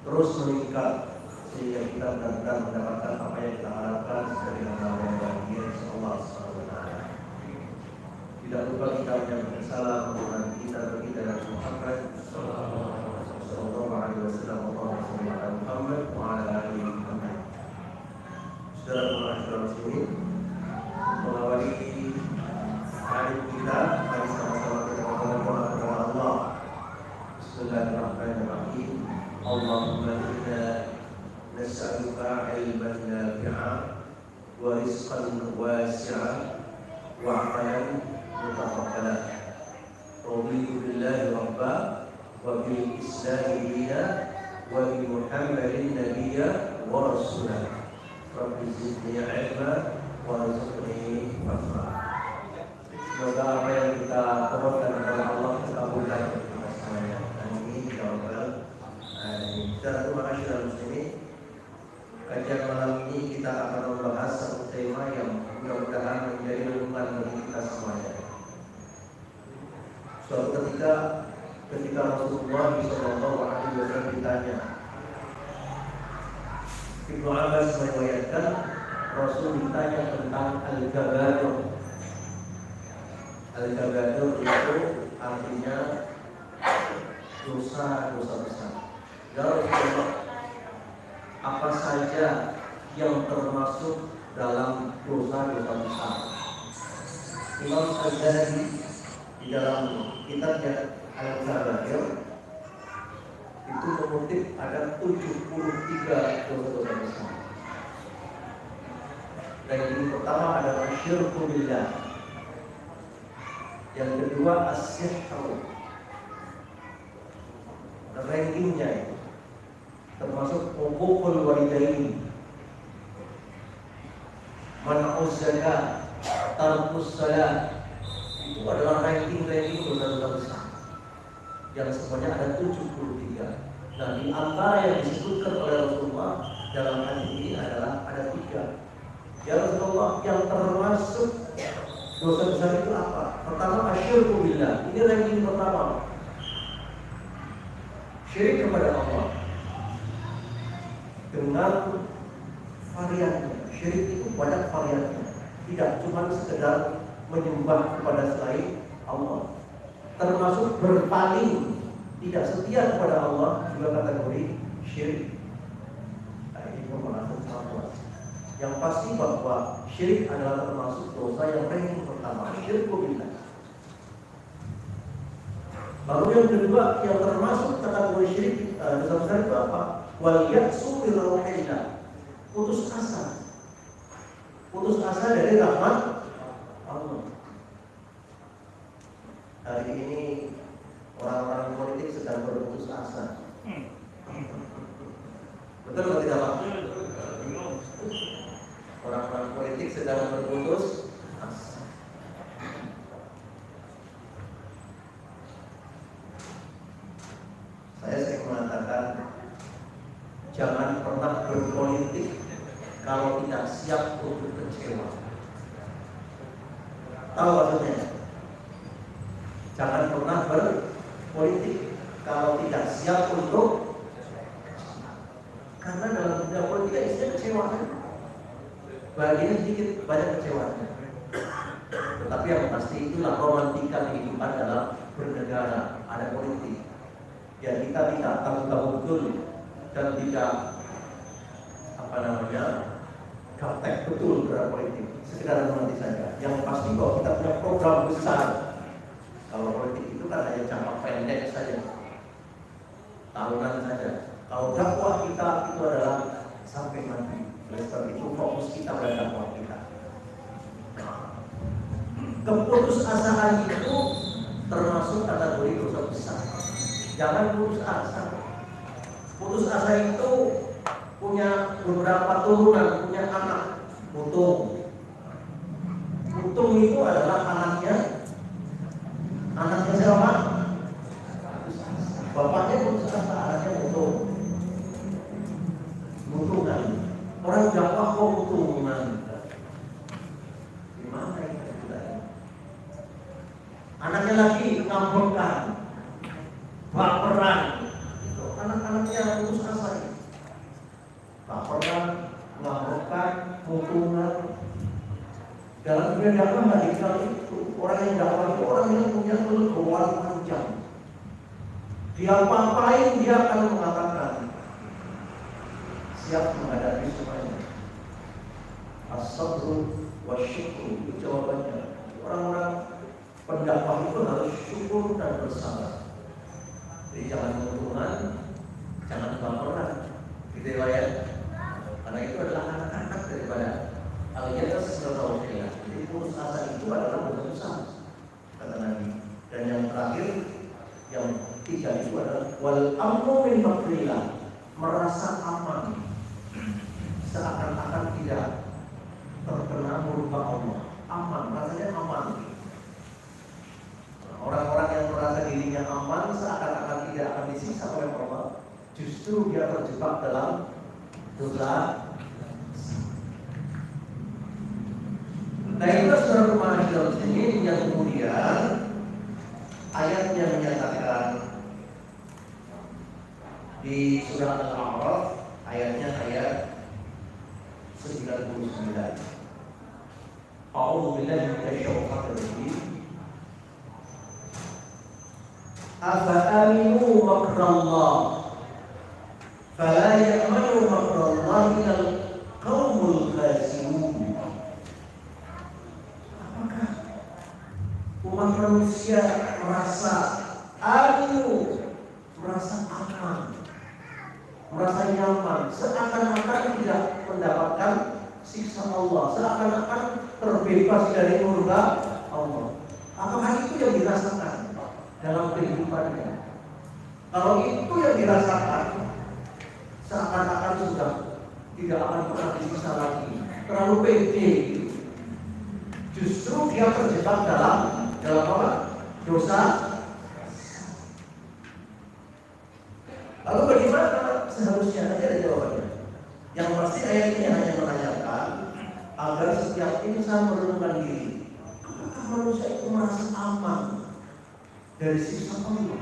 terus meningkat sehingga kita benar-benar mendapatkan apa yang kita harapkan sebagai amal yang bahagia insyaallah subhanahu wa ta'ala. Tidak lupa kita menyampaikan salam kepada kita bagi Nabi Muhammad sallallahu alaihi wasallam Muhammad wa ala alihi Muhammad. Saudara muslimin, mengawali hari kita, mari sama-sama kita berdoa kepada Allah. Bismillahirrahmanirrahim. Allahumma inna nas'aluka ilman nafi'an wa rizqan wasi'an wa 'amalan mutaqabbalan. Raditu billahi rabba wa bil islami dina wa bi Muhammadin nabiyya wa rasulah. Rabbi zidni 'ilma warzuqni fahma. Semoga apa yang kita mohonkan kepada Allah terkabulkan untuk kita semuanya. Amin ya rabbal alamin. Terima kasih muslimin. Kajian malam ini kita akan membahas satu tema yang mudah-mudahan menjadi renungan bagi kita semuanya. Suatu ketika Rasulullah sallallahu alaihi wasallam ditanya, Ibnu Abbas meriwayatkan Rasul ditanya tentang al-kabair. Al-kabair itu artinya dosa-dosa besar. Ya Rasulullah, apa saja yang termasuk dalam dosa-dosa besar? Imam Al-Ghazali di dalam kitabnya Al-Kabair itu mengutip ada 73 dosa-dosa besar. Dan yang pertama adalah syirku billah. Yang kedua as-sihru. Rankingnya itu termasuk uququl walidain, man'uz zakat, tarkus salat. Itu adalah ranking dosa-dosa besar yang semuanya ada 73. Nah, di antara yang disebutkan oleh Rasulullah dalam hadis ini adalah ada 3. Ya Rasulullah, yang termasuk dosa besar itu apa? Pertama asyirku billah. Ini ranking pertama. Syirik kepada Allah dengan variannya. Syirik itu banyak variannya. Tidak cuma sekedar menyembah kepada selain Allah. Termasuk berpaling, tidak setia kepada Allah juga kategori syirik. Nah, ini pembahasan sangat luas. Yang pasti bahwa syirik adalah termasuk dosa yang ranking pertama, syirku billah. Lalu yang kedua yang termasuk kategori syirik dosa besar itu apa? Wal ya'su min rauhillah. Putus asa. Putus asa dari rahmat Allah. Hari ini orang-orang politik sedang berputus asa. Betul atau tidak Pak? Orang-orang politik sedang berputus asa. Saya sering mengatakan, jangan pernah berpolitik kalau tidak siap untuk kecewa. Tahu maksudnya? Jangan pernah berpolitik kalau tidak siap untuk, karena dalam dunia politik isinya kecewa kan? Bagiannya sedikit, banyak kecewanya. Tetapi yang pasti itulah romantika kehidupan dalam bernegara, ada politik. Ya kita tidak tahu betul dan tidak gaptek betul berpolitik. Sekedar mengerti saja. Yang pasti bahwa kita punya program besar. Kalau politik itu kan hanya jangka pendek saja, tahunan saja. Kalau dakwah kita itu adalah sampai mati. Oleh sebab itu fokus kita pada dakwah kita. Keputusasaan itu termasuk kategori dosa besar. Jangan putus asa. Putus asa itu punya beberapa turunan, punya anak. Untung itu adalah anaknya siapa? Bapaknya putus asa, anaknya untungan. Orang dakwah kok untungan. Gimana itu? Anaknya lagi ngambekan, baperan. Anak-anaknya putus asa. Ada dakwah nggak dikenal itu. Orang yang dakwah itu orang yang punya kelegoan panjang. Dia apa-apain dia akan mengatakan siap menghadapi semuanya. As-sabru wa syukru, itu jawabannya. Orang-orang pendakwah itu harus syukur dan bersabar. Jadi jangan keuntungan, jangan baperan. Gitu ya. Karena itu adalah anak-anak daripada al-yatas al-tawfiyah. Jadi putus asa itu adalah dosa besar, kata Nabi. Dan yang terakhir, yang tiga itu adalah wal amnu min makrillah, merasa aman, seakan-akan tidak terkena murka Allah. Aman, rasanya aman. Orang-orang yang merasa dirinya aman, seakan-akan tidak akan disiksa oleh Allah, justru dia terjebak dalam dosa. Nah itu saudara Masyaallah ini yang kemudian ayatnya menyatakan di surah Al-A'raf, ayatnya ayat 99. A'udzu billahi minasyaitonir rajim. Afa aminu makrallah fala ya'manu makrallah illal qaumul khasirun. Apakah umat manusia merasa aminu, merasa aman, merasa nyaman, seakan-akan tidak mendapatkan siksa Allah, seakan-akan terbebas dari murka Allah? Apakah itu yang dirasakan dalam kehidupannya? Kalau itu yang dirasakan, seakan-akan sudah tidak akan pernah disiksa lagi, terlalu pede. Justru dia terjebak dalam apa? Dosa. Lalu bagaimana seharusnya? Nanti ada jawabannya. Yang pasti ayat ini hanya menanyakan agar setiap insan merenungkan diri. Apakah manusia itu merasa aman dari siksa Allah?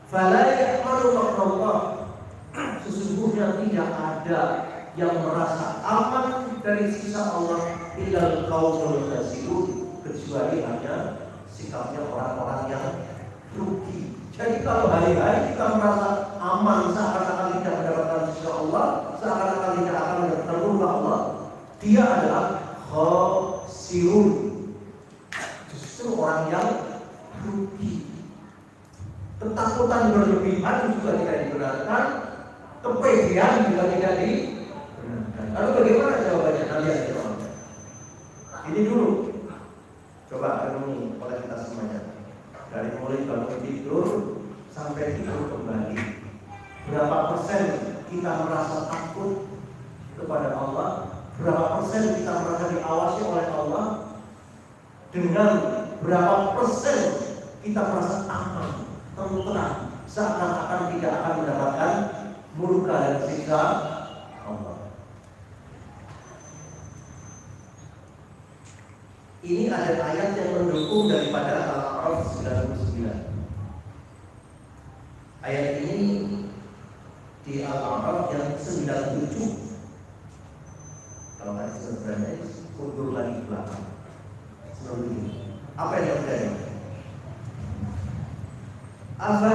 Fala ya'manu makrallah, sesungguhnya tidak ada yang merasa aman dari siksa Allah illal qaumul khasirun, kecuali hanya sikapnya orang-orang yang rugi. Jadi kalau hari-hari kita merasa aman, seakan-akan tidak mendapatkan siksa Allah, seakan-akan tidak akan mendapatkan murka Allah, dia adalah khasirun, justru orang yang rugi. Ketakutan berlebihan juga tidak dibenarkan, kepedean juga tidak dibenarkan. Lalu bagaimana jawabannya? Nanti ada jawabannya. Ini dulu, coba renungi oleh kita semuanya. Dari mulai bangun tidur sampai tidur kembali, berapa persen kita merasa takut kepada Allah? Berapa persen kita merasa diawasi oleh Allah? Dengan berapa persen kita merasa aman, tentram, seakan-akan tidak akan mendapatkan murka dan siksa Allah? Ini ada ayat yang mendukung daripada Al-A'raf 99. Ayat ini di Al-A'raf yang 97. Kalau nggak sebenarnya mundur lagi ke belakang. Apa yang terjadi? Afa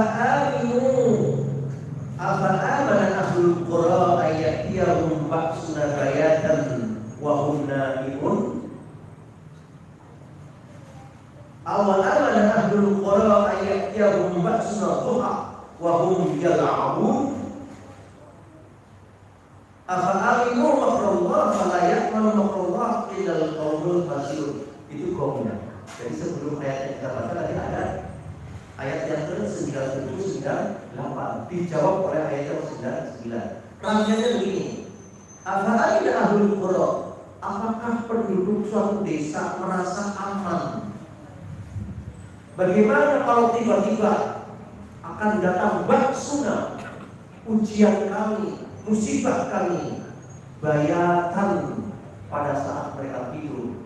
amana ahlul qura ayyatiyahum ba'suna bayatan wa hum na'imun. Awal amana ahlul qura ayyatiyahum ba'suna duha wa hum yal'abun. Afa aminu makrallah fala ya'manu makrallah illal qaumul khasirun. Itu kaumnya. Jadi sebelum ayat yang kita baca tadi ada ayat yang ke-97, 98 dijawab oleh ayat yang ke-99. Rangkaiannya begini. Afa amina ahlul qura, apakah penduduk suatu desa merasa aman? Bagaimana kalau tiba-tiba akan datang baksuna, ujian kami, musibah kami, bayatan pada saat mereka tidur,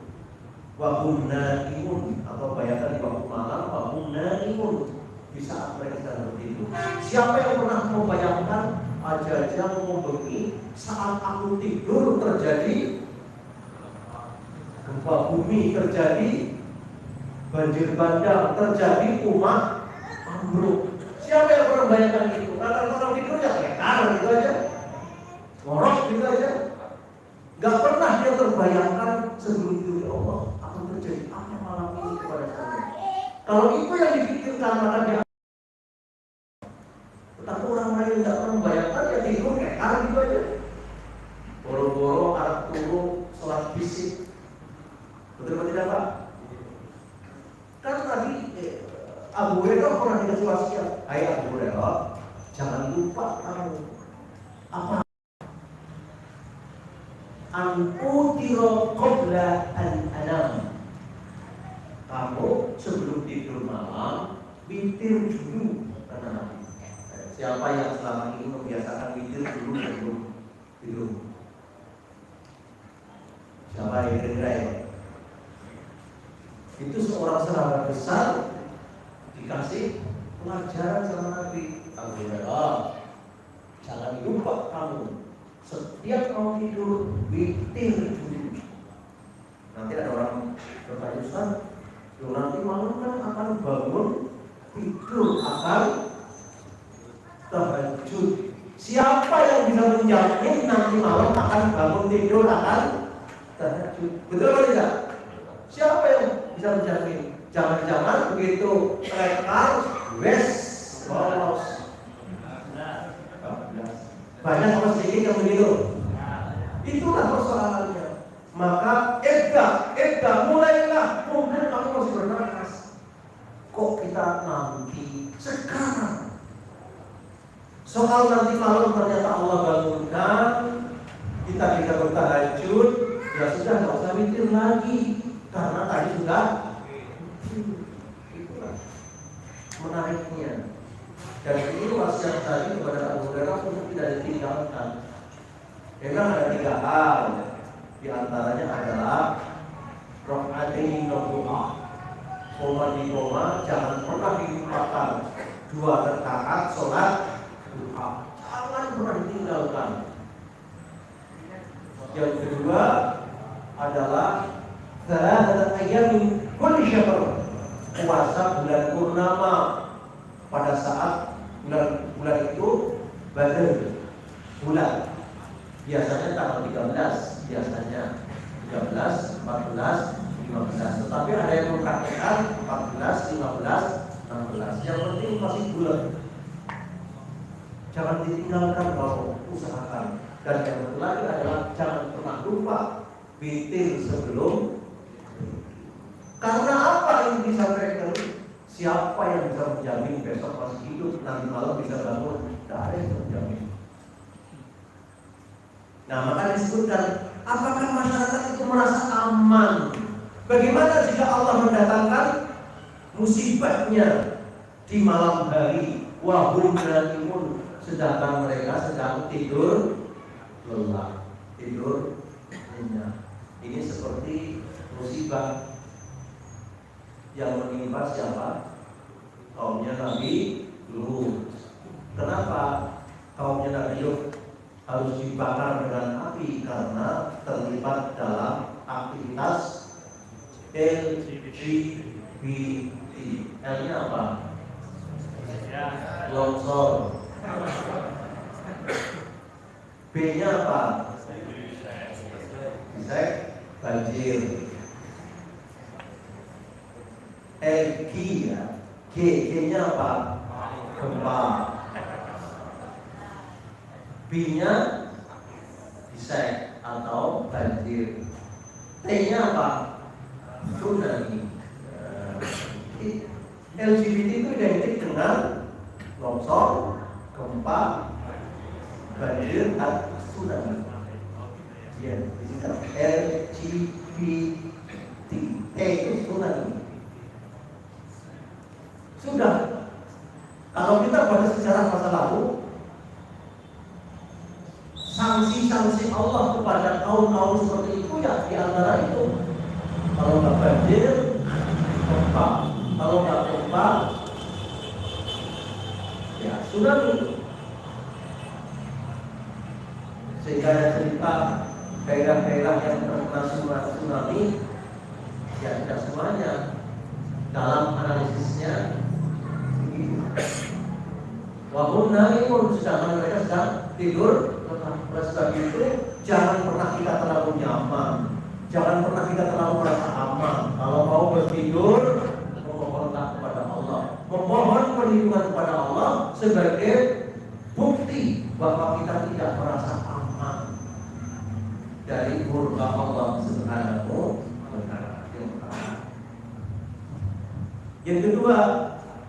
wahum naimun, atau bayatan di waktu malam, wahum naimun, di saat mereka sedang bertidur. Siapa yang pernah membayangkan aja mau begini saat aku tidur terjadi gempa bumi terjadi, banjir bandang terjadi, umat ambruk. Siapa yang pernah bayangkan itu? Karena orang tidur ya kekar gitu aja, ngorok gitu aja. Gak pernah dia terbayangkan sebelum itu ya Allah akan terjadi apa malam ini kepada saya. Kalau itu yang dipikirkan maka dia. Tetapi orang lain tidak pernah membayangkan ya tidur kekar gitu aja. Boro-boro anak turu sholat fisik. Betul tidak Pak? Kan tadi Abu Hurairah pernah dikasih wasiat, hai Abu Hurairah, jangan lupa kamu apa? An-utiro qabla an-anam. Kamu sebelum tidur malam witir dulu, kata Nabi. Siapa yang selama ini membiasakan witir dulu sebelum tidur? Siapa yang kira-kira ya? Itu seorang sahabat besar dikasih pelajaran sama Nabi. Abu Hurairah, jangan lupa kamu setiap mau tidur witir dulu. Nanti ada orang bertanya, Ustaz, nanti malam kan akan bangun tidur akan tahajud. Siapa yang bisa menjamin nanti malam akan bangun tidur akan tahajud? Betul atau tidak? Siapa yang bisa menjamin? Jangan-jangan begitu rekal, lolos. Banyak sama sedikit yang begitu. Itulah persoalannya. Maka mulailah mungkin kamu masih bernapas. Kok kita nanti sekarang? Soal nanti malam ternyata Allah bangunkan, kita bisa bertahajud, ya sudah nggak usah mikir lagi karena tadi sudah. Itulah menariknya. Dan ini wasiat tadi kepada Abu Hurairah untuk tidak ditinggalkan. Memang ada 3 hal. Di antaranya adalah rakaataini doa. Koma di koma jangan pernah dilupakan. 2 rakaat sholat duha. Jangan pernah ditinggalkan. Yang kedua adalah salat ayyamin kulli syahr. Puasa bulan purnama. Pada saat bulan itu Badr bulan biasanya tanggal 13, biasanya 13, 14, 15. Tetapi ada yang mempraktikkan 14, 15, 16. Yang penting masih bulan. Jangan ditinggalkan kalau usahakan. Dan yang satu lagi adalah jangan pernah lupa witir sebelum. Karena apa yang disampaikan? Siapa yang bisa menjamin besok masih hidup, nanti malam bisa bangun? Tidak ada yang menjamin. Nah, maka disebutkan, apakah masyarakat itu merasa aman? Bagaimana jika Allah mendatangkan musibahnya di malam hari? Wahum naimun, sedangkan mereka sedang tidur lelap, tidur nyenyak. Ini seperti musibah yang menimpa siapa? Kaumnya Nabi Lut. Kenapa kaumnya Nabi Lut harus dibakar dengan api? Karena terlibat dalam aktivitas LGBT. L-nya apa? Longsor. B-nya apa? Bisa banjir. L-G ya. G-nya apa? Gempa. B-nya bisek atau banjir. T-nya apa? Tsunami. LGBT itu identik dengan longsor, gempa, banjir, dan tsunami. Ya, LGBT. T itu tsunami. Sudah. Kalau kita baca sejarah masa lalu, sanksi-sanksi Allah kepada kaum-kaum seperti itu ya di antara itu. Kalau nggak banjir, gempa. Kalau nggak gempa, ya tsunami. Sehingga ada cerita daerah-daerah yang terkena tsunami Ya tidak semuanya. Dalam analisisnya begitu. Walaupun naimun, sedangkan mereka sedang tidur. Oleh sebab itu jangan pernah kita terlalu nyaman, jangan pernah kita terlalu merasa aman. Kalau mau bertidur, memohonlah kepada Allah, memohon perlindungan kepada Allah sebagai bukti bahwa kita tidak merasa aman dari murka Allah Subhanahu wa Ta'ala. Yang kedua,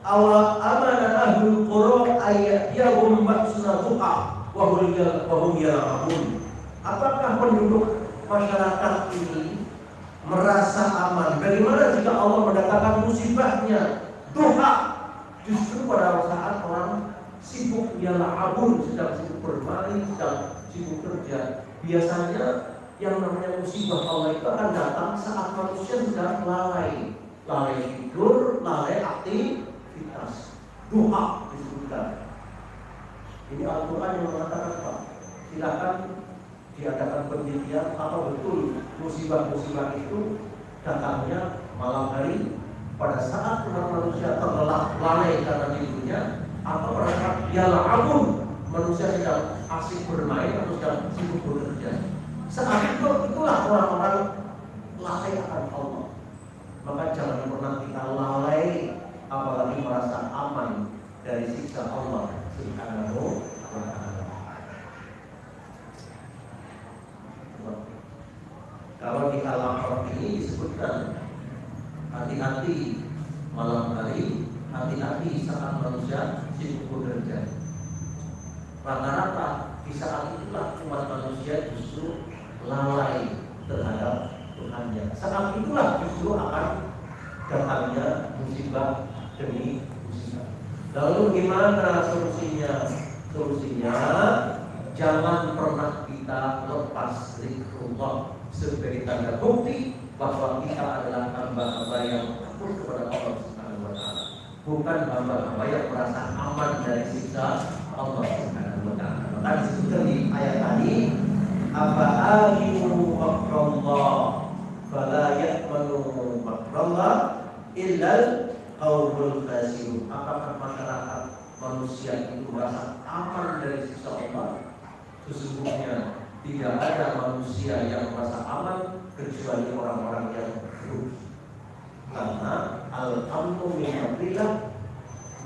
awal amanah ahlul qura ayat yahum maksuna du'a wa hum yal'abun. Apakah penduduk masyarakat ini merasa aman? Bagaimana jika Allah mendatangkan musibahnya? Duha, justru pada saat orang sibuk yal'abun, sedang sibuk bermain, sedang sibuk kerja. Biasanya yang namanya musibah Allah itu akan datang saat manusia sedang lalai tidur, lalai aktivitas. Duha disebutkan. Ini Al-Quran yang mengatakan apa? Silakan diadakan penelitian apa betul musibah-musibah itu datangnya malam hari pada saat manusia terlelap lalai karena tidurnya, atau pada saat yal'abun, manusia sedang asik bermain atau sedang sibuk bekerja. Saat itulah orang-orang lalai akan Allah. Maka jangan pernah kita lalai, apalagi merasa aman dari siksa Allah Subhanahu wa Ta'ala. Kalau di Al-A'raf ini disebutkan hati-hati malam hari, hati-hati saat manusia sibuk bekerja. Rata-rata di saat itulah umat manusia justru lalai terhadap Tuhannya. Saat itulah justru akan datangnya musibah demi musibah. Lalu gimana solusinya? Solusinya jangan pernah kita lepas zikrullah sebagai tanda bukti bahwa kita adalah hamba-hamba yang takut kepada Allah Subhanahu wa Ta'ala, bukan hamba-hamba yang merasa aman dari siksa Allah Subhanahu wa Ta'ala. Maka disebutkan di ayat tadi, apa aminu makrallah fala ya'manu makrallah illal qaumul khasirun. Apakah masyarakat manusia itu merasa aman dari siksa Allah? Sesungguhnya tidak ada manusia yang merasa aman kecuali orang-orang yang rugi. Karena al-amnu min amrillah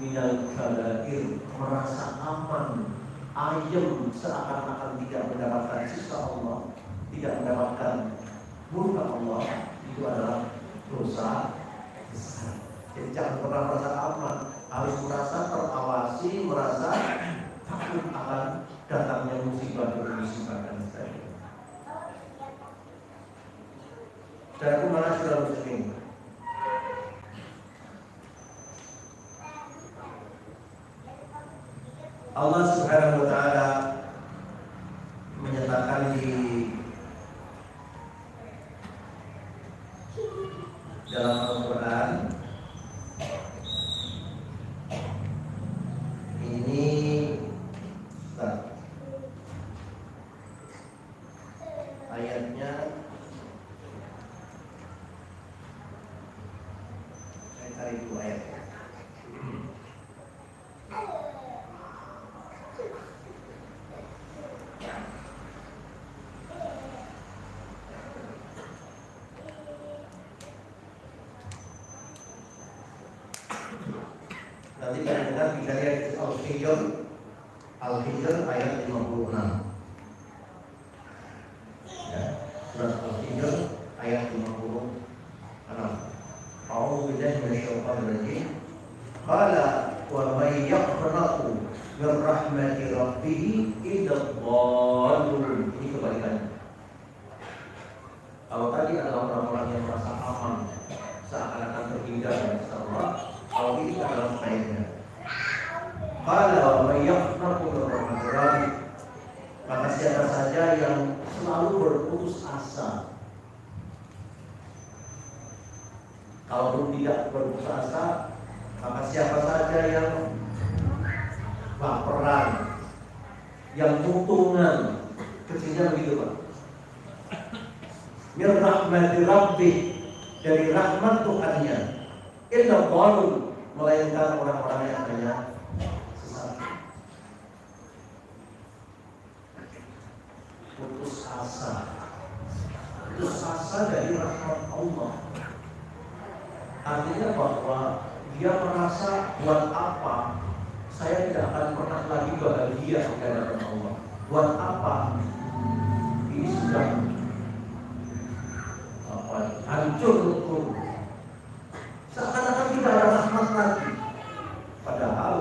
minal kabair, merasa aman, ayem, seakan-akan tidak mendapatkan siksa Allah, tidak mendapatkan murka Allah, itu adalah dosa besar. Jadi jangan pernah merasa aman, harus merasa terawasi, merasa takut akan datangnya musibah demi musibah dan sebagainya. Saudaraku mana saudara muslim? Allah Subhanahu wa Ta'ala menyatakan di dalam Al-Quran ini, ayatnya saya cari dulu ayatnya. Nanti kita dengar bisa lihat Al-Hijr ayat 56. Ya, surat Al-Hijr ayat 56. A'udzu billahi minasyaitonir rajim. Qala wa may yaqnatu min rahmati rabbih illa dhallun. Ini kebalikannya. Kalau tadi adalah orang-orang yang merasa aman, seakan-akan terhindar dari siksa Allah. Kalau ini adalah ayatnya. Qala wa may yaqnatu min rahmati rabbih, maka siapa saja yang selalu berputus asa, kalau tidak berputus asa, maka siapa saja yang baperan, yang tuntungan, kecilnya begitu Pak. Min rahmati rabbih, dari rahmat Tuhannya. Illa dhalun, melainkan orang-orang yang hanya sesat. Putus asa dari rahmat Allah. Artinya bahwa dia merasa, buat apa saya tidak akan pernah lagi bahagia di hadapan Allah. Buat apa ini sudah hancur lebur, seakan-akan tidak ada rahmat lagi. Padahal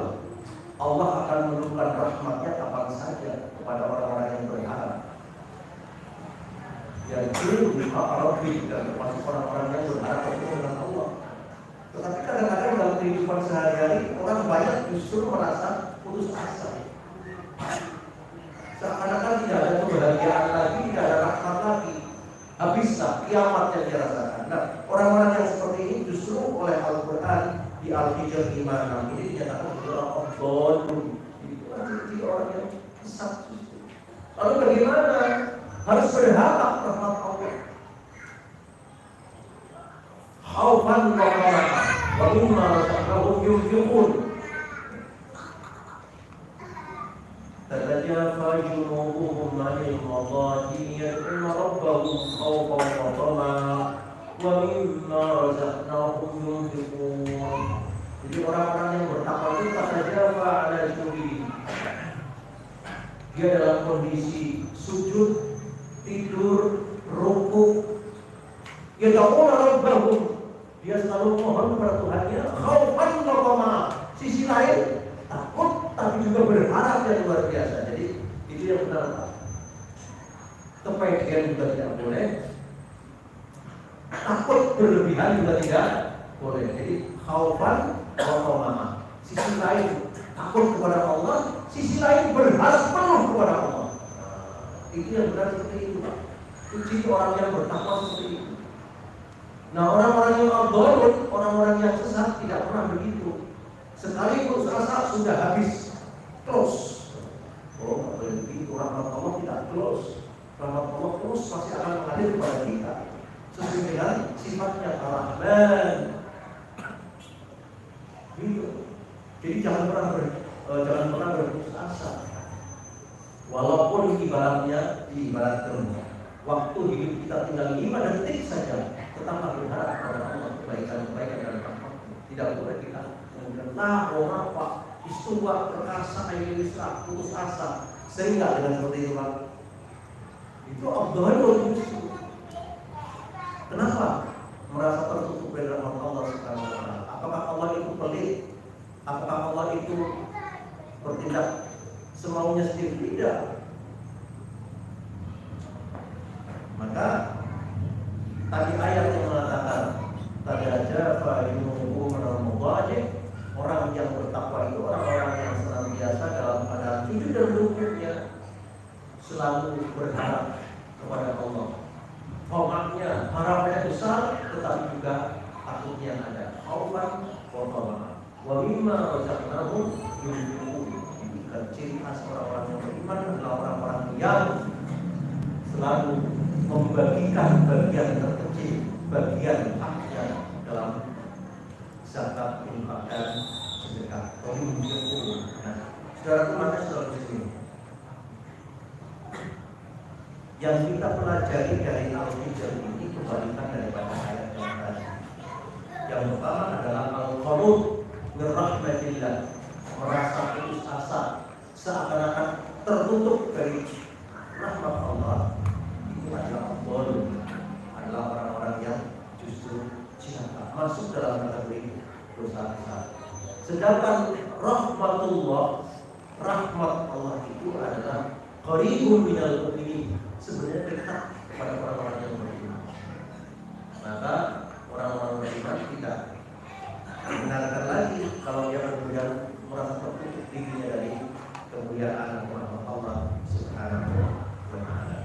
Allah akan menurunkan rahmatnya kapan saja kepada orang-orang yang berharap. Yang itu Arabi dan termasuk orang-orang yang berharap bertemu dengan Allah. Tetapi kadang-kadang dalam kehidupan sehari-hari orang banyak justru merasa putus asa. Seakan-akan tidak ada kebahagiaan lagi, tidak ada rahmat lagi. Habislah kiamat yang dirasakan. Nah, orang-orang yang seperti ini justru oleh Al-Quran di Al-Hijr 56 ini dinyatakan sebagai orang dhalun. Itu arti orang yang sesat justru. Lalu bagaimana? Harus berharap rahmat Allah. Khaufan wa ramah wa mimma razaqnahum yunfiqun. تتجافى جنوبهم عن المضاجع يدعون ربهم خوفا وطمعا ومما رزقناهم ينفقون. Jadi orang-orang yang bertakwa itu tatajafa ala junubi. Dia dalam kondisi sujud, tidur, rukuk. Yad'una rabbahum. Dia selalu mohon kepada Tuhannya khaufan wa tama'an. Sisi lain takut tapi juga berharap yang luar biasa. Jadi itu yang benar, Pak. Kepedean juga tidak boleh, takut berlebihan juga tidak boleh. Jadi khaufan wa tama'an. Sisi lain takut kepada Allah, sisi lain berharap penuh kepada Allah. Itu yang benar seperti itu, Pak. Itu ciri orang yang bertakwa seperti itu. Nah, orang-orang yang dhalun, orang-orang yang sesat tidak pernah begitu. Sekali putus asa sudah habis, close. Oh, nggak boleh begitu. Rahmat Allah tidak close. Rahmat Allah terus pasti akan mengalir kepada kita sesuai dengan sifatnya Ar-Rahman. Gitu. Jadi jangan pernah berputus asa. Walaupun ibaratnya diibaratkan waktu hidup kita tinggal 5 detik saja, tetaplah berharap kepada Allah kebaikan-kebaikan dan rahmat. Tidak boleh kita nah, apa istuwa perkasa ayat putus asa, sehingga dengan seperti itu, Pak. Itu Abdul justru. Kenapa merasa tertutup dari rahmat Allah Subhanahu wa taala? Apakah Allah itu pelit? Apakah Allah itu bertindak semaunya sendiri? Tidak. Maka tadi ayat yang mengatakan tadi aja fa'inu al-mudajih, orang yang bertakwa itu orang-orang yang senantiasa dalam keadaan sujud dan rukuknya selalu berharap kepada Allah. Khomaknya, harapannya besar, tetapi juga takutnya ada. Khaufan wa tama'an wa mimma razaqnahum yunfiqun. Ciri khas orang-orang yang beriman adalah orang-orang yang selalu membagikan bagian terkecil, bagian haknya dalam zakat, infak dan sedekah. Nah, saudara mana selalu di sini. Yang kita pelajari dari Al-Hijr ini kebalikan daripada ayat yang tadi. Yang pertama adalah al-qanut min rahmatillah, merasa putus asa, seakan-akan tertutup dari rahmat Allah. Itu adalah dhalun, adalah orang-orang yang justru cilaka, masuk dalam kategori dosa besar. Sedangkan rahmatullah, rahmat Allah itu adalah qaribun minal mu'minin, sebenarnya dekat kepada orang-orang yang beriman. Maka orang-orang beriman tidak benarkan lagi kalau dia kemudian merasa tertutup dirinya dari kemuliaan rahmat Allah Subhanahu wa taala.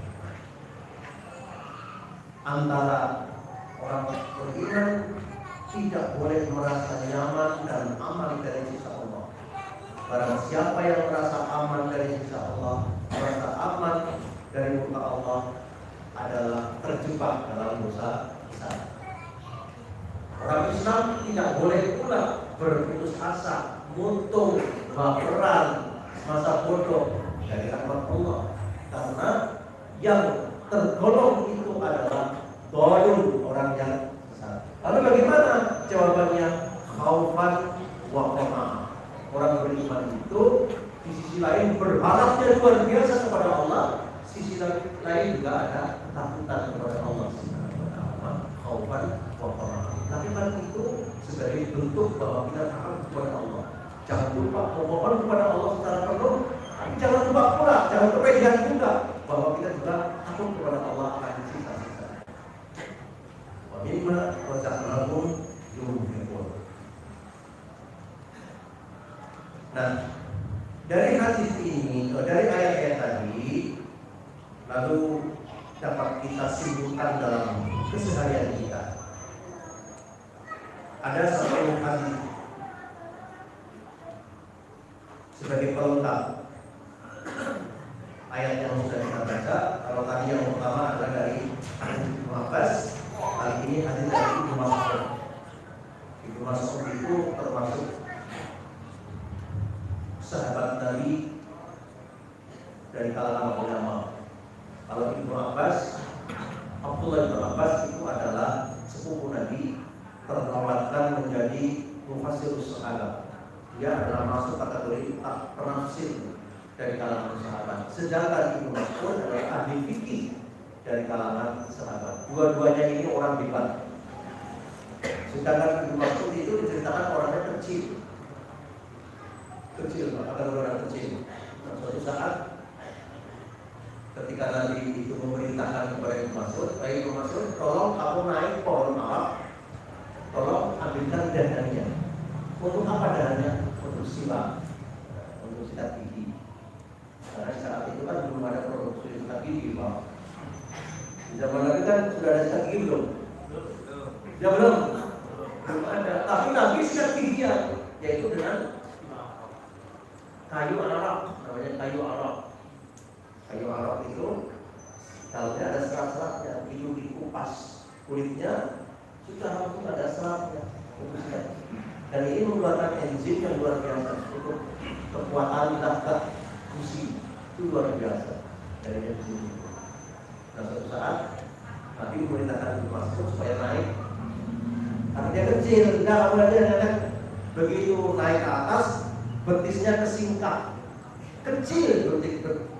Antara orang beriman tidak boleh merasa nyaman dan aman dari sisa Allah. Barang siapa yang merasa aman dari sisa Allah, merasa aman dari murka Allah, adalah terjebak dalam dosa besar. Orang Islam tidak boleh pula berputus asa, muntung, baperan, masa bodoh dari rahmat Allah. Karena yang tergolong itu adalah dolun, orang yang sesat. Lalu bagaimana jawabannya? Khaufan wa qama'ah. Orang beriman itu di sisi lain berharapnya luar biasa kepada Allah, sisi lain juga ada ketakutan kepada Allah. Khaufan wa qama'ah. Lakukan itu sebagai bentuk bahwa kita takut kepada Allah. Jangan lupa memohon kepada Allah secara penuh, tapi jangan lupa pula, jangan kepedean juga bahwa kita juga takut kepada Allah akan sisa-sisa. Wa mimma razaqnahum yunfiqun. Nah, dari hadis ini, dari ayat-ayat tadi, lalu dapat kita simpulkan dalam keseharian kita. Ada satu hadis sebagai pelengkap ayat yang sudah kita baca. Kalau tadi yang pertama adalah dari Ibnu Abbas, kali ini hadis dari Ibnu Mas'ud. Ibnu Mas'ud itu termasuk sahabat Nabi dari kalangan ulama. Kalau Ibnu Abbas, Abdullah bin Abbas itu adalah sepupu Nabi, terlawatkan menjadi mufassirus sahabat. Dia adalah masuk kategori penafsir dari kalangan sahabat. Sedangkan Ibnu Mas'ud adalah ahli fikih dari kalangan sahabat. Dua-duanya ini orang hebat. Sedangkan Ibnu Mas'ud itu diceritakan orangnya kecil, bahkan orang kecil. Nah, suatu saat ketika Nabi itu memerintahkan kepada Ibnu Mas'ud, Ibnu Mas'ud, tolong aku naik pohon Arab, tolong ambilkan dahannya. Untuk apa dahannya? Untuk silat, untuk sikat gigi. Karena saat itu kan belum ada produksi sikat gigi, Pak. Di zaman Nabi kan sudah ada sikat gigi belum? Ya belum ada. Tapi Nabi sikat gigi yaitu dengan kayu Arab, namanya kayu Arab. Kayu Arab itu dalamnya ada serat-seratnya, itu dikupas kulitnya, sudah langsung ada seratnya. Dan ini mengeluarkan enzim yang luar biasa untuk kekuatan nafkah gusi, itu luar biasa dari enzim itu. Nah, suatu saat Nabi memerintahkan Ibnu Mas'ud supaya naik, karena dia kecil, enggak boleh kan. Begitu naik ke atas, betisnya kesingkap, kecil,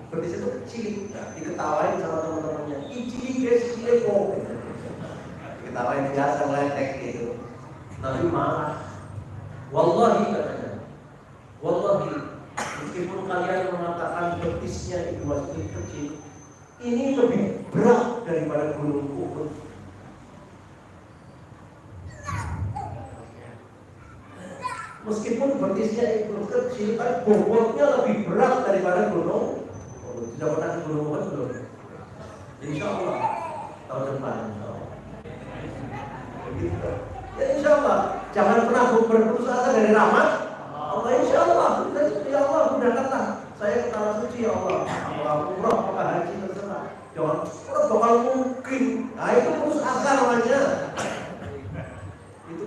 betis itu kecil. Nah, diketawain sama teman-temannya, icili guys, icili kok, diketawain biasa meletek gitu. Nabi marah. Wallahi katanya, wallahi, meskipun kalian mengatakan betisnya itu masih kecil, ini lebih berat daripada gunung Uhud. Meskipun betisnya itu kecil, tapi bobotnya lebih berat daripada gunung Uhud. Sudah pernah ke gunung Uhud belum? Insya Allah tahun depan, insya Allah. Begitu. Ya insya Allah, jangan pernah berputus asa dari rahmat Allah. Insya Allah, ya Allah mudahkanlah saya ke tanah suci ya Allah. Apakah umrah, apakah haji, terserah. Jangan bakal mungkin. Nah itu putus asa namanya. Itu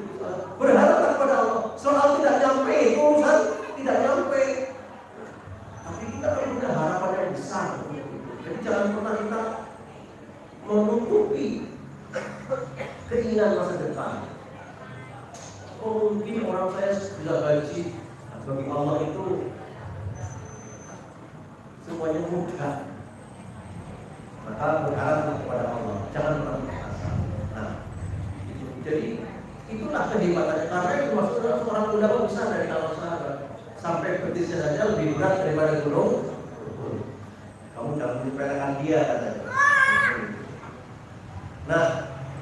berharap kepada Allah. Soal tidak nyampe, urusan tidak nyampe. Tapi kita punya harapan yang besar. Jadi jangan pernah kita menutupi keinginan masa depan. Oh mungkin orang saya bisa gaji, bagi Allah itu semuanya mudah. Maka berharap kepada Allah, jangan pernah berasa. Nah, jadi itulah kehebatannya. Karena itu maksudnya seorang ulama besar dari kalangan sahabat, sampai betisnya saja lebih berat daripada gunung. Kamu jangan menyepelekan dia katanya. Nah,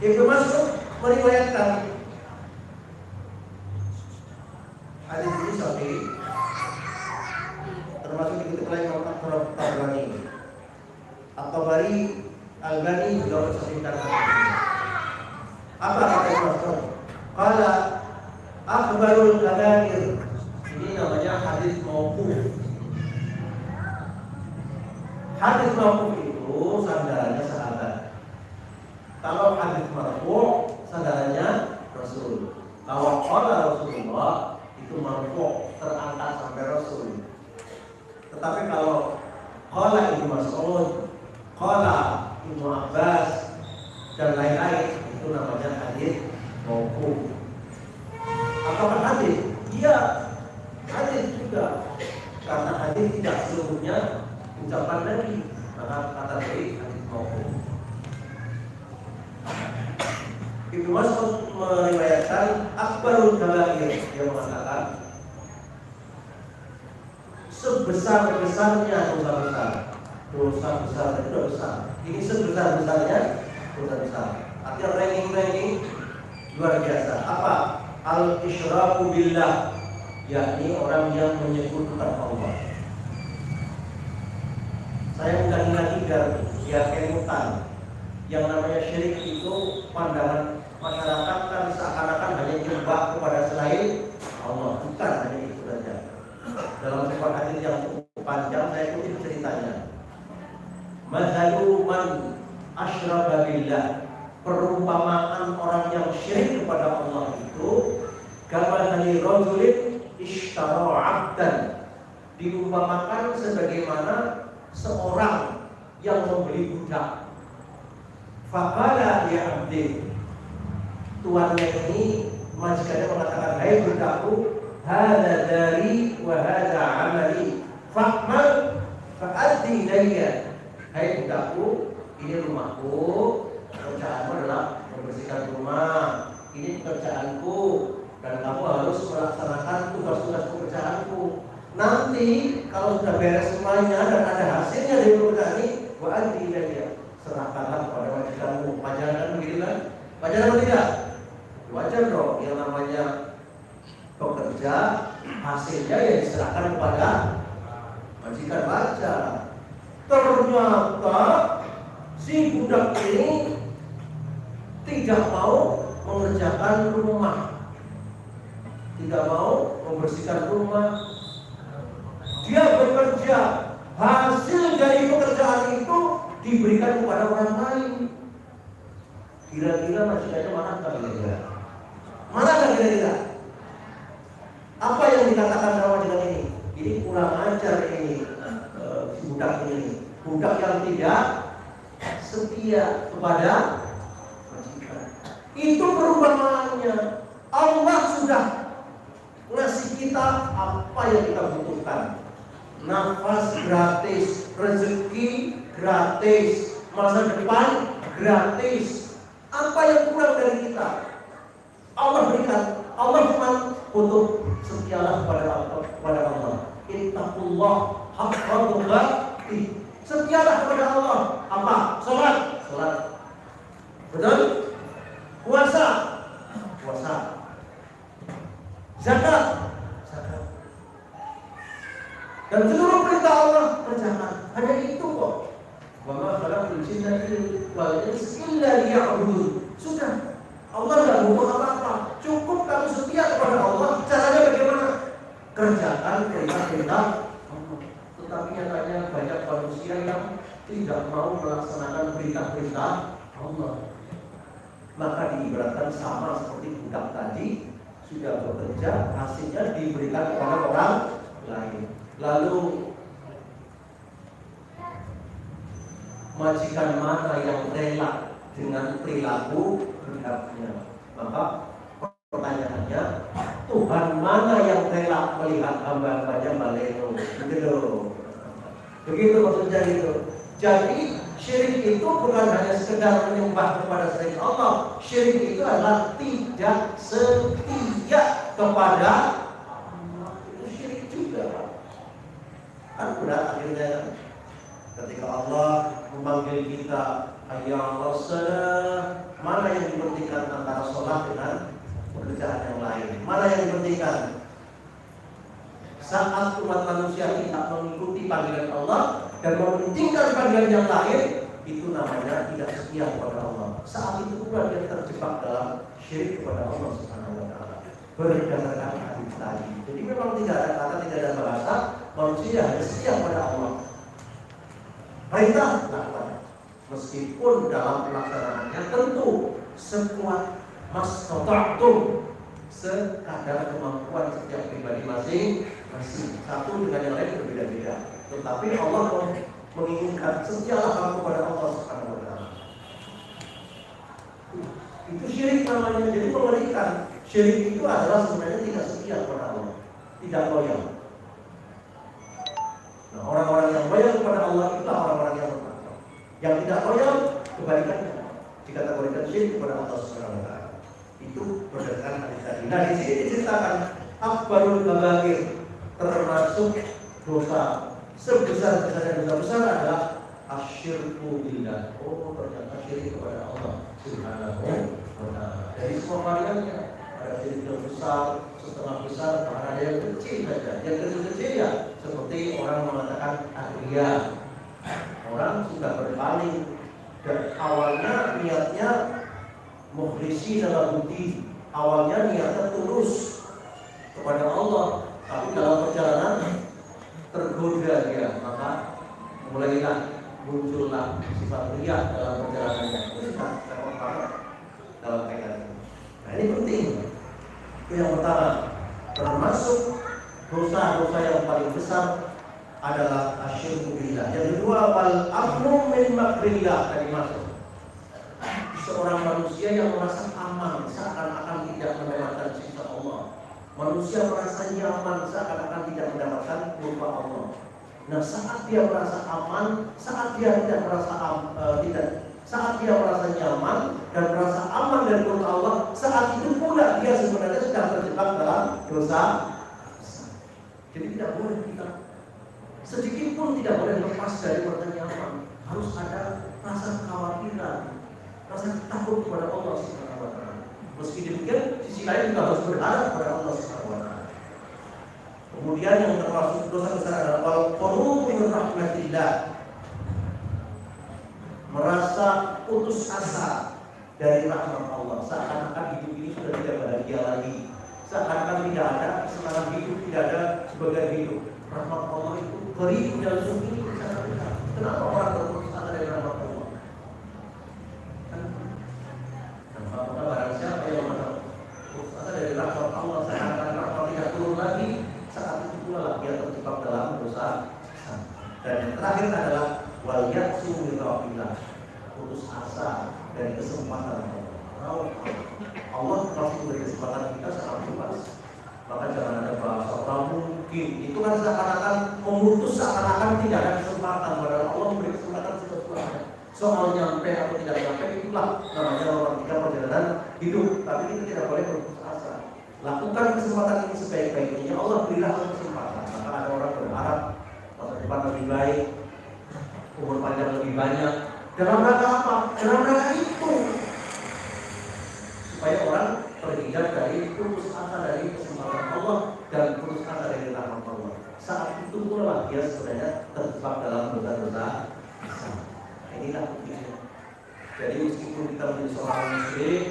Ibnu Mas'ud meriwayatkan hadis ini Sahih, termasuk dikutip oleh Imam At-Tabrani. At-Tabari Al-Ghani juga mensahihkan hadis ini. Apa kata Ibnu Mas'ud? Qala akhbarul kabair. Ini namanya hadis mauquf. Hadis mauquf itu sandarannya sahabat. Kalau hadis marfu' sandarannya Rasul. Kalau qala Rasulullah itu marfu', terangkat sampai Rasul. Tetapi kalau qala Ibnu Mas'ud, qala Ibnu Abbas dan lain-lain itu namanya hadis mauquf. Apakah hadis? Iya, hadis juga. Karena hadis tidak seluruhnya ucapan Nabi, maka kata dari hadis mauquf. Ibnu Mas'ud meriwayatkan akbarul kabair, dia mengatakan sebesar-besarnya dosa besar. Dosa besar itu dosa besar. Ini sebesar-besarnya dosa besar. Artinya ranking luar biasa. Apa? Al-isyraku billah, yakni orang yang menyekutukan Allah. Saya ulangi lagi biar kemutan. Yang namanya syirik itu pandangan masyarakat kan seakan-akan hanya menyembah kepada selain Allah. Bukan hanya itu saja. Dalam sebuah hadis yang cukup panjang saya kutip ceritanya. Mathalu man asyraka billah, perumpamaan orang yang syirik kepada Allah itu kamathali rajulin ishtara 'abdan, diumpamakan sebagaimana seorang yang membeli budak. Faqala ya abdi, tuannya ini majikannya mengatakan, hai budakku, hadza dari wa hadza amali fa'mal fa'addi ilayya. Hai budakku, ini rumahku, pekerjaanmu adalah membersihkan rumah, ini pekerjaanku dan kamu harus melaksanakan tugas-tugas pekerjaanku. Nanti kalau sudah beres semuanya dan ada hasilnya dari pekerjaan ini, wa'addi ilayya, serahkanlah kepada majikanmu. Wajar kan begitu kan? Wajar atau tidak? Wajar dong. Yang namanya pekerja, hasilnya ya diserahkan kepada majikan. Wajar. Ternyata si budak ini tidak mau mengerjakan rumah, tidak mau membersihkan rumah. Dia bekerja, hasil dari pekerjaan itu diberikan kepada orang lain. Kira-kira majikannya mana tak kira-kira? Mana tak kira-kira? Apa yang dikatakan sama majikan ini? Ini kurang ajar ini, si budak ini. Budak yang tidak setia kepada majikan. Itu perumpamaannya. Allah sudah ngasih kita apa yang kita butuhkan. Nafas gratis, rezeki gratis, masa depan gratis. Apa yang kurang dari kita? Allah berikan. Allah cuma butuh setialah kepada Allah. Ittaqullah haqqa tuqatih. Setialah kepada Allah. Apa? Salat. Betul? Puasa. Zakat. Dan seluruh perintah Allah kerjakan. Hanya itu kok. Wa ma khalaqul jinna wal insa illa liya'budun. Sudah. Allah enggak butuh apa-apa. Cukup kamu setia kepada Allah. Caranya bagaimana? Kerjakan perintah-perintah Allah. Tetapi nyatanya banyak manusia yang tidak mau melaksanakan perintah-perintah Allah. Maka diibaratkan sama seperti budak tadi, sudah bekerja, hasilnya diberikan kepada orang lain. Lalu majikan mana yang rela dengan perilaku budaknya? Maka pertanyaannya, Tuhan mana yang rela melihat hamba-hambanya baleno? Begitu maksudnya gitu. Jadi syirik itu bukan hanya sekedar menyembah kepada selain Allah. Syirik itu adalah tidak setia kepada Allah. Itu syirik juga, Pak. Kan berat akhirnya ketika Allah memanggil kita, hayya 'alas shalah, mana yang dipentingkan antara sholat dengan pekerjaan yang lain? Mana yang dipentingkan? Saat umat manusia tidak mengikuti panggilan Allah dan mementingkan panggilan yang lain, itu namanya tidak setia kepada Allah. Saat itu pula dia terjebak dalam syirik kepada Allah Subhanahu wa taala. Berdasarkan hadis tadi. Jadi memang tidak ada kata, tidak ada bahasa, manusia harus setia kepada Allah. Perintah lakukan. Meskipun dalam pelaksanaannya tentu sekuat mastata'tum, sekadar kemampuan setiap pribadi masing-masing. Satu dengan yang lain berbeda-beda. Tetapi Allah menginginkan setialah kamu kepada Allah Subhanahu wa taala. Itu syirik namanya. Jadi mengerikan. Syirik itu adalah sebenarnya tidak setia kepada Allah, tidak loyal. Nah, orang-orang yang loyal kepada Allah itulah orang-orang yang bertakwa. Yang tidak loyal kebalikannya, dikategorikan syirik kepada Allah Subhanahu wa taala. Itu berdasarkan hadis tadi. Nah, di sini diceritakan akbarul kabair, termasuk dosa sebesar-besarnya dosa besar adalah asyirku billah. Oh, ternyata syirik kepada Allah Subhanahu wa taala. Dari semua variannya, ada syirik yang besar, setengah besar, bahkan ada yang kecil saja. Yang kecil-kecil ya seperti orang mengatakan ria. Orang sudah berpaling dan awalnya niatnya mukhlisi dalam budi, awalnya niatnya tulus kepada Allah, tapi dalam perjalanan tergoda dia, maka mulailah muncullah sifat riya dalam perjalanannya. Itu sudah repot banget dalam kaitan. Nah, ini penting. Itu yang pertama. Termasuk dosa-dosa yang paling besar adalah asyirku billah. Yang kedua, wal amnu min makrillah, tadi masuk. Seorang manusia yang merasa aman seakan-akan tidak mendapatkan siksa Allah. Manusia merasa nyaman seakan-akan tidak mendapatkan kurba Allah. Nah, saat dia merasa aman, saat dia tidak merasa saat dia merasa nyaman dan merasa aman dari kurba Allah, saat itu pula dia sebenarnya sedang terjebak dalam dosa. Jadi tidak boleh kita sedikit pun tidak boleh lepas dari merasa nyaman. Harus ada rasa kekhawatiran, rasa takut kepada Allah Subhanahu wa taala. Meski demikian, sisi lain juga harus berharap kepada Allah Subhanahu wa taala. Kemudian yang termasuk dosa besar adalah al-qunut min rahmatillah. Merasa putus asa dari rahmat Allah, seakan-akan hidup ini sudah tidak bahagia lagi. Seakan-akan tidak ada sekarang hidup, tidak ada sebagai hidup. Rahmat Allah itu beri dan sungguh ini sangat besar. Kenapa orang terputus asa dari rahmat Allah? Maka barang siapa yang putus asa dari rahmat Allah, seakan-akan rahmat tidak turun lagi, saat itu pula dia terjebak dalam dosa. Dan yang terakhir adalah wal ya'su min rahmatillah, putus asa dari kesempatan Allah. Allah pasti memberi kesempatan kita sangat luas. Maka jangan ada bahasa mungkin. Itu kan seakan-akan memutus, seakan-akan tidak ada kesempatan. Padahal Allah memberi kesempatan sesuatu. Soal nyampe atau tidak nyampe itulah namanya orang kita perjalanan hidup. Tapi kita tidak boleh berputus asa. Lakukan kesempatan ini sebaik-baiknya. Allah berilah kesempatan. Maka ada orang berharap masa depan lebih baik, umur panjang lebih banyak. Dalam rangka apa? Dalam rangka itu supaya orang terhindar dari putus asa dari kesempatan Allah dan putus asa dari rahmat Allah. Saat itu pula dia sebenarnya terjebak dalam dosa-dosa. Nah, inilah buktinya. Jadi meskipun kita menjadi seorang muslim,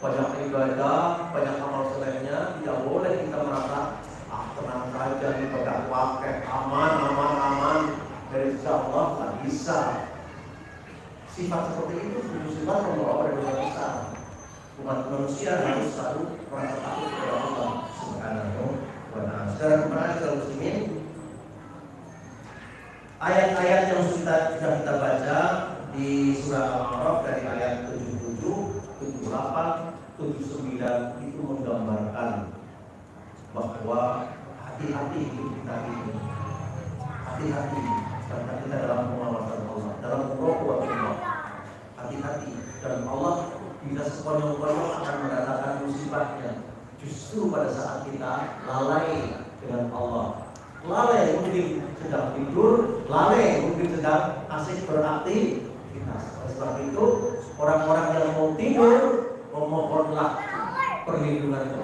banyak ibadah, banyak amal solehnya, tidak boleh kita merasa tenang saja, ibadah pakai aman. Dari sisi Allah tak bisa. Sifat seperti itu sifat membawa pada dosa besar. Umat manusia harus selalu merasa takut kepada Allah Subhanahu wa taala. Sekarang kemarin kaum muslimin, ayat-ayat yang sudah kita baca di surah Al-A'raf dari ayat 77, 78, 79 itu menggambarkan bahwa hati-hati hidup kita ini. Hati-hati karena kita dalam pengawasan Allah, dalam pengawasan Allah. Hati-hati, dan Allah bisa sekonyong-konyong akan mendatangkan musibahnya justru pada saat kita lalai dengan Allah. Lalai mungkin sedang tidur, lalai mungkin sedang asik beraktivitas. Oleh sebab itu, orang-orang yang mau tidur memohonlah perlindungan